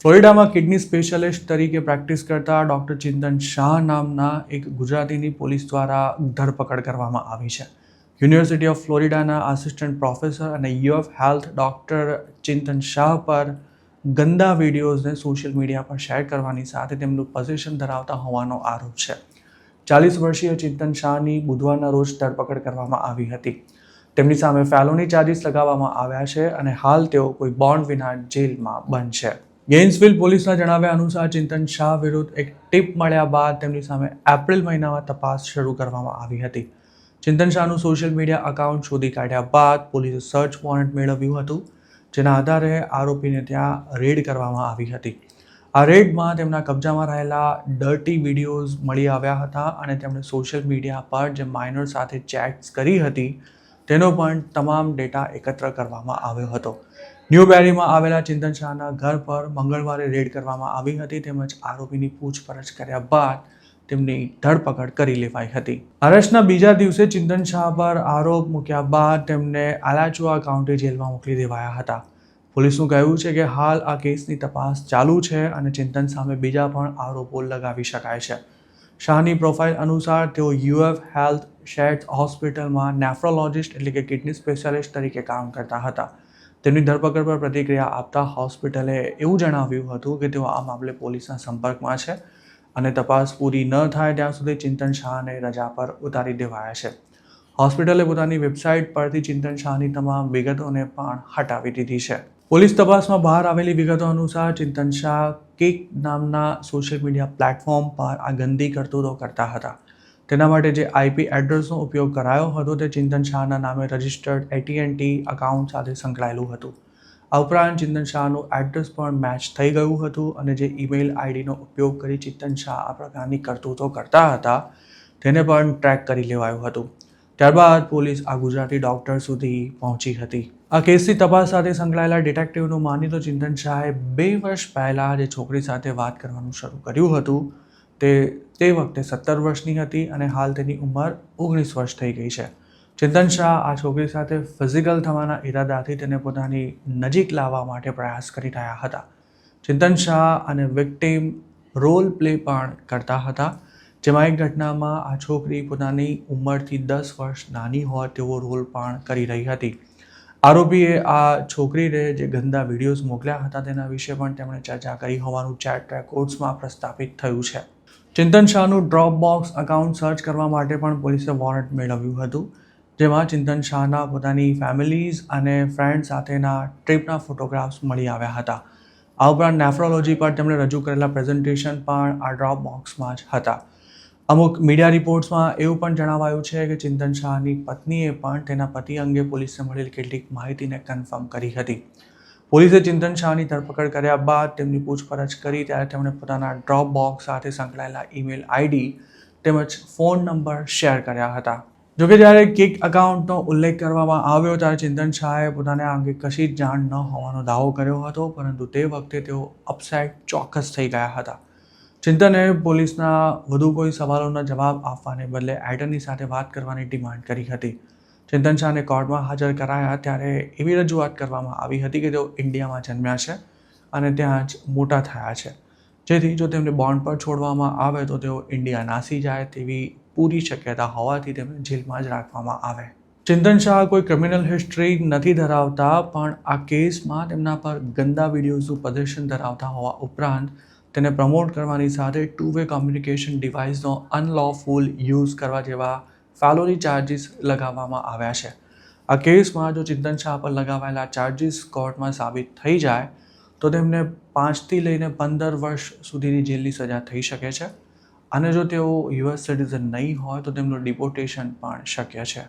ફ્લોરિડામાં kidney specialist તરીકે practice કરતા doctor ચિંતન શાહ નામના એક ગુજરાતીની પોલીસ દ્વારા ધરપકડ કરવામાં આવી છે. યુનિવર્સિટી ઓફ ફ્લોરિડાના આસિસ્ટન્ટ પ્રોફેસર અને યુએફ હેલ્થ ડૉક્ટર ચિંતન શાહ પર ગંદા વિડીયોઝને સોશિયલ મીડિયા પર શેર કરવાની સાથે તેમનું પોઝિશન ધરાવતા હોવાનો આરોપ છે. 40 વર્ષીય ચિંતન શાહની બુધવારના રોજ ધરપકડ કરવામાં આવી હતી. તેમની સામે ફેલોની ચાર્જીસ લગાવવામાં આવ્યા છે અને હાલ તેઓ કોઈ બોન્ડ વિના જેલમાં બંધ છે. ગેઇન્સવિલ પોલીસના જણાવ્યા અનુસાર ચિંતન શાહ વિરુદ્ધ એક ટીપ મળ્યા બાદ તેમની સામે એપ્રિલ મહિનામાં તપાસ શરૂ કરવામાં આવી હતી. ચિંતન શાહનું સોશિયલ મીડિયા એકાઉન્ટ શોધી કાઢ્યા બાદ પોલીસે સર્ચ વોરંટ મેળવ્યું હતું, જેના આધારે આરોપીને ત્યાં રેડ કરવામાં આવી હતી. આ રેડમાં તેમના કબજામાં રહેલા ડર્ટી વિડીયોઝ મળી આવ્યા હતા અને તેમણે સોશિયલ મીડિયા પર જે માઇનર સાથે ચેટ્સ કરી હતી તેનો પણ તમામ ડેટા એકત્ર કરવામાં આવ્યો હતો. ન્યૂબેરીમાં આવેલા ચિંતન શાહના ઘર પર મંગળવારે રેડ કરવામાં આવી હતી તેમજ આરોપીની પૂછપરછ કર્યા બાદ તેમની ધરપકડ કરી લેવાઈ હતી. અરેસ્ટના બીજા દિવસે ચિંતન શાહ પર આરોપ મૂક્યા બાદ તેમને આલાચુઆ કાઉન્ટી જેલમાં મોકલી દેવાયા હતા. પોલીસનું કહેવું છે કે હાલ આ કેસની તપાસ ચાલુ છે અને ચિંતન સામે બીજા પણ આરોપો લગાવી શકાય છે. શાહની પ્રોફાઇલ અનુસાર તેઓ યુએફ હેલ્થ શેડ્સ હોસ્પિટલમાં નેફ્રોલોજિસ્ટ એટલે કે કિડની સ્પેશિયાલિસ્ટ તરીકે કામ કરતા હતા. તેમની ધરપકડ પર પ્રતિક્રિયા આપતા હોસ્પિટલે એવું જણાવ્યું હતું કે તેઓ આ મામલે પોલીસના સંપર્કમાં છે અને તપાસ પૂરી ન થાય ત્યાં સુધી ચિંતન શાહને રજા પર ઉતારી દેવાયા છે. હોસ્પિટલે પોતાની વેબસાઇટ પરથી ચિંતન શાહની તમામ વિગતોને પણ હટાવી દીધી છે. પોલીસ તપાસમાં બહાર આવેલી વિગતો અનુસાર ચિંતન શાહ કિક નામના સોશિયલ મીડિયા પ્લેટફોર્મ પર આ ગંદી કરતૂતો કરતા હતા. તેના માટે જે IP એડ્રેસનો ઉપયોગ કરાયો હતો તે ચિંતન શાહના નામે રજિસ્ટર્ડ AT&T અકાઉન્ટ સાથે સંકળાયેલું હતું. આ ઉપરાંત ચિંતન શાહનું એડ્રેસ પણ મેચ થઈ ગયું હતું અને જે ઈમેલ આઈડીનો ઉપયોગ કરી ચિંતન શાહ આ પ્રકારની કરતૂતો કરતા હતા તેને પણ ટ્રેક કરી લેવાયું હતું. ત્યારબાદ પોલીસ આ ગુજરાતી ડૉક્ટર સુધી પહોંચી હતી. આ કેસની તપાસ સાથે સંકળાયેલા ડિટેક્ટિવનું માનીએ તો ચિંતન શાહે 2 વર્ષ પહેલાં જે છોકરી સાથે વાત કરવાનું શરૂ કર્યું હતું તે વખતે 17 વર્ષની હતી અને હાલ તેની ઉંમર 19 વર્ષ થઈ ગઈ છે. ચિંતન શાહ આ છોકરી સાથે ફિઝિકલ થવાના ઈરાદાથી તેને પોતાની નજીક લાવવા માટે પ્રયાસ કરી રહ્યા હતા. ચિંતન શાહ અને વિક્ટિમ રોલ પ્લે પણ કરતા હતા, જેમાં એક ઘટનામાં આ છોકરી પોતાની ઉંમરથી 10 વર્ષ નાની હોય તેવો રોલ પણ કરી રહી હતી. આરોપીએ આ છોકરીને જે ગંદા વિડીયોઝ મોકલ્યા હતા તેના વિશે પણ તેમણે ચર્ચા કરી હોવાનું ચેટ રેકોર્ડ્સમાં પ્રસ્થાપિત થયું છે. ચિંતન શાહનું ડ્રોપબોક્સ અકાઉન્ટ સર્ચ કરવા માટે પણ પોલીસે વોરંટ મેળવ્યું હતું, જેમાં ચિંતન શાહના પોતાની ફેમિલીઝ અને ફ્રેન્ડ સાથેના ટ્રીપના ફોટોગ્રાફ્સ મળી આવ્યા હતા. આ ઉપરાંત નેફ્રોલોજી પર તેમણે રજૂ કરેલા પ્રેઝન્ટેશન પણ આ ડ્રોપબોક્સમાં જ હતા. અમુક મીડિયા રિપોર્ટ્સમાં એવું પણ જણાવાયું છે કે ચિંતન શાહની પત્નીએ પણ તેના પતિ અંગે પોલીસને મળેલી કેટલીક માહિતીને કન્ફર્મ કરી હતી. પોલીસે ચિંતન શાહની ધરપકડ કર્યા બાદ તેમની પૂછપરછ કરી ત્યારે તેમણે પોતાના ડ્રોપબોક્સ સાથે સંકળાયેલા ઈમેલ આઈડી તેમજ ફોન નંબર શેર કર્યા હતા. જોકે જ્યારે કિક અકાઉન્ટનો ઉલ્લેખ કરવામાં આવ્યો ત્યારે ચિંતન શાહે પોતાને આ અંગે કશી જ જાણ ન હોવાનો દાવો કર્યો હતો, પરંતુ તે વખતે તેઓ અપસેટ ચોક્કસ થઈ ગયા હતા. ચિંતને પોલીસના વધુ કોઈ સવાલોના જવાબ આપવાને બદલે એટર્ની સાથે વાત કરવાની ડિમાન્ડ કરી હતી. ચિંતન શાહને કોર્ટમાં હાજર કરાયા ત્યારે એવી રજૂઆત કરવામાં આવી હતી કે તેઓ ઇન્ડિયામાં જન્મ્યા છે અને ત્યાં જ મોટા થયા છે, જેથી જો તેમને બોન્ડ પર છોડવામાં આવે તો તેઓ ઇન્ડિયા નાસી જાય તેવી પૂરી શક્યતા હોવાથી તેમને જેલમાં જ રાખવામાં આવે. ચિંતન શાહ કોઈ ક્રિમિનલ હિસ્ટ્રી નથી ધરાવતા, પણ આ કેસમાં તેમના પર ગંદા વિડીયોઝનું પ્રદર્શન ધરાવતા હોવા ઉપરાંત તેને પ્રમોટ કરવાની સાથે 2-વે કોમ્યુનિકેશન ડિવાઇસનો અનલોફુલ યુઝ કરવા જેવા ફેલોની ચાર્જીસ લગાવવામાં આવ્યા છે. આ કેસમાં જો ચિંતન શાહ પર લગાવાયેલા ચાર્જીસ કોર્ટમાં સાબિત થઈ જાય તો તેમને 5 થી લઈને 15 વર્ષ સુધીની જેલની સજા થઈ શકે છે અને જો તેઓ US સિટીઝન નહીં હોય તો તેમનું ડિપોર્ટેશન પણ શક્ય છે.